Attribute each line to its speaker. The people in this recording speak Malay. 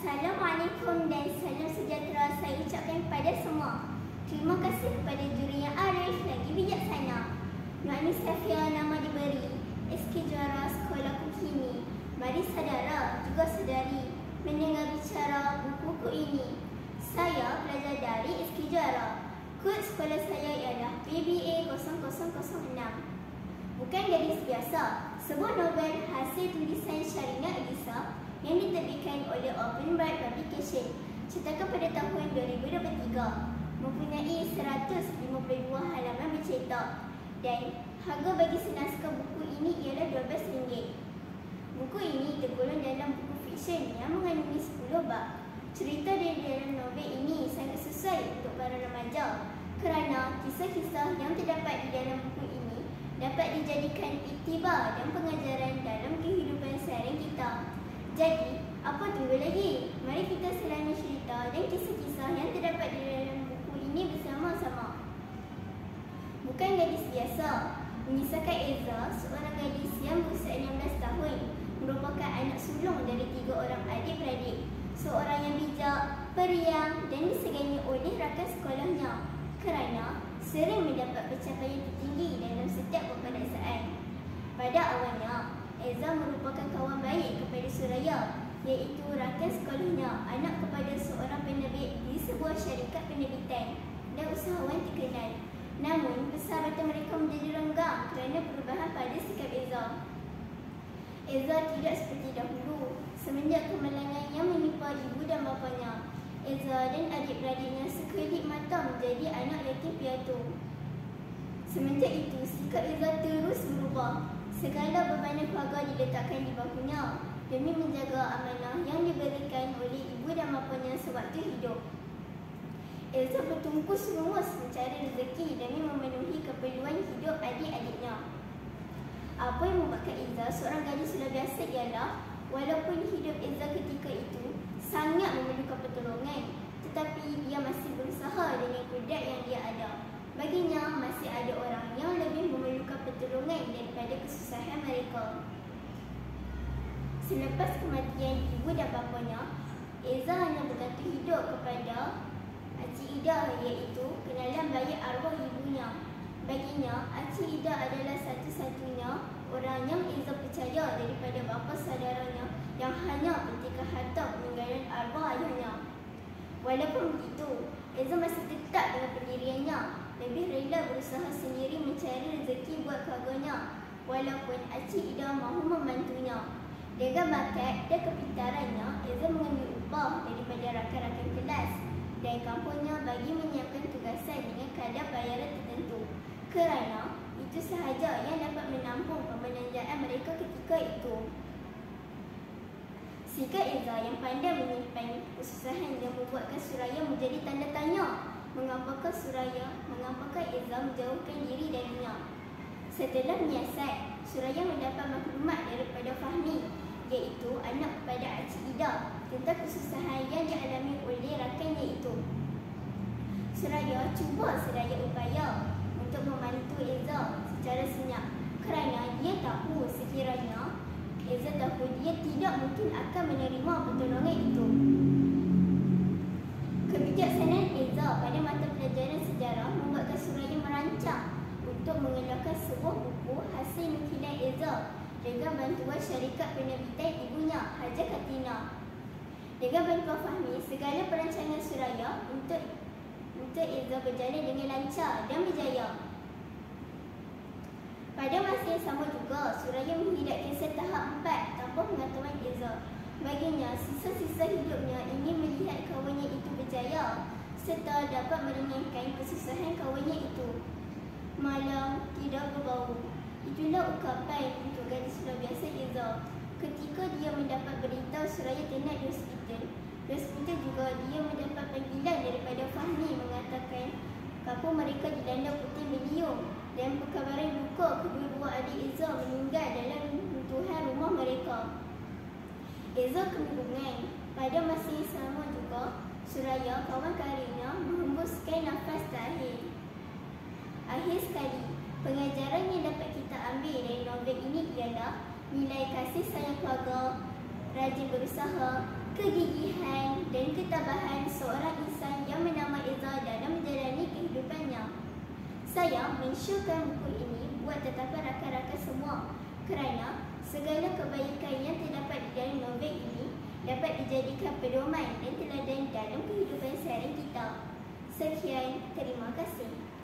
Speaker 1: Assalamualaikum dan salam sejahtera saya ucapkan kepada semua. Terima kasih kepada juri yang arif lagi bijaksana. Nu'aini Safia nama diberi, SK juara sekolah kini. Mari saudara juga saudari mendengar bicara buku-buku ini. Saya pelajar dari SK juara. Kod sekolah saya ialah PBA 0006. Bukan gadis biasa, sebuah novel hasil tulisan Sharina Elisa yang diterbitkan oleh Open Bright Publication, cetakan pada tahun 2023, mempunyai 152 halaman bercetak dan harga bagi senaskah buku ini ialah RM12. Buku ini tergolong dalam buku fiksyen yang mengandungi 10 bab. Cerita di dalam novel ini sangat sesuai untuk para remaja kerana kisah-kisah yang terdapat di dalam buku ini dapat dijadikan iktibar dan pengajaran dalam kehidupan seharian kita. Jadi, apa tunggu lagi? Mari kita selami cerita dan kisah-kisah yang terdapat di dalam buku ini bersama-sama. Bukan gadis biasa, mengisahkan Eza, seorang gadis yang berusia 16 tahun, merupakan anak sulung dari 3 orang adik-beradik. Seorang yang bijak, periang dan disegani oleh rakan sekolahnya kerana sering mendapat pencapaian tertinggi dalam setiap peperiksaan. Pada awalnya, Eza merupakan kawan baik kepada Suraya, iaitu rakan sekolahnya, anak kepada seorang penerbit di sebuah syarikat penerbitan dan usahawan terkenal. Namun, persahabatan mereka menjadi renggang kerana perubahan pada sikap Eza. Eza tidak seperti dahulu. Semenjak kemalangan yang menimpa ibu dan bapanya, Eza dan adik-beradiknya sekelip mata menjadi anak yatim piatu. Semenjak itu, sikap Eza terus berubah. Segala bebanan keluarga diletakkan di bahunya demi menjaga amanah yang diberikan oleh ibu dan bapanya sewaktu hidup. Eza bertungkus lumus mencari rezeki demi memenuhi keperluan hidup adik-adiknya. Apa yang membuatkan Eza seorang gadis luar biasa ialah walaupun hidup Eza ketika itu sangat memerlukan pertolongan, tetapi dia masih berusaha dengan kudrat yang dia ada. Baginya, masih ada orang yang lebih memerlukan pertolongan daripada kesusahan mereka. Selepas kematian ibu dan bapanya, Eza hanya bergantung hidup kepada Acik Ida, iaitu kenalan baik arwah ibunya. Baginya, Acik Ida adalah satu-satunya orang yang Eza percaya daripada bapa saudaranya yang hanya pentingkan harta peninggalan arwah ayahnya. Walaupun begitu, Eza masih tetap dengan pendiriannya, lebih rela berusaha sendiri mencari rezeki buat keluarganya, walaupun Acik Ida mahu membantunya. Dengan bakat dan kepintarannya, Eza mengambil upah daripada rakan-rakan kelas dan kampungnya bagi menyiapkan tugasan dengan kadar bayaran tertentu, kerana itu sahaja yang dapat menampung pembelanjaan mereka ketika itu. Sikap Eza yang pandai menyimpan kesusahan yang membuatkan Suraya menjadi tanda tanya mengapakah Eza menjauhkan diri darinya. Setelah menyiasat, Suraya mendapat maklumat daripada Fahmi, iaitu anak kepada Acik Ida, tentang kesusahan yang dialami oleh rakannya itu. Suraya cuba sedaya upaya untuk membantu Eza secara senyap kerana dia tahu sekiranya Eza tahu dia tidak mungkin akan menerima pertolongan itu. Kebijaksanaan Eza pada mata pelajaran sejarah membuatkan Suraya merancang untuk mengeluarkan sebuah buku hasil nukilan Eza dengan bantuan syarikat penerbitan ibunya, Hajar Katina. Dengan bantuan Fahmi, segala perancangan Suraya untuk Eza berjalan dengan lancar dan berjaya. Pada masa yang sama juga, Suraya menghidapkan tahap 4 tanpa pengetahuan Eza. Baginya, sisa-sisa hidupnya ingin melihat kawannya itu berjaya serta dapat meringankan kesusahan kawannya itu. Malam tidak berbau. Itulah ungkapan untuk gadis luar biasa Eza. Ketika dia mendapat berita Suraya tenat di hospital juga dia mendapat panggilan daripada Fahmi mengatakan kampung mereka dilanda puting beliung dan perkabaran duka kedua-dua adik Eza meninggal dalam runtuhan rumah mereka. Eza kebingungan. Pada masa yang sama juga, Suraya, kawan karibnya, menghembuskan nafas terakhir. Akhir sekali, pengajaran yang dapat kita ambil dari novel ini ialah nilai kasih sayang keluarga, rajin berusaha, kegigihan dan ketabahan seorang insan yang bernama Eza dalam menjalani kehidupannya. Saya mensyorkan buku ini buat tetapi rakan-rakan semua kerana segala kebaikan yang terdapat di dalam novel ini dapat dijadikan pedoman dan teladan dalam kehidupan seharian kita. Sekian, terima kasih.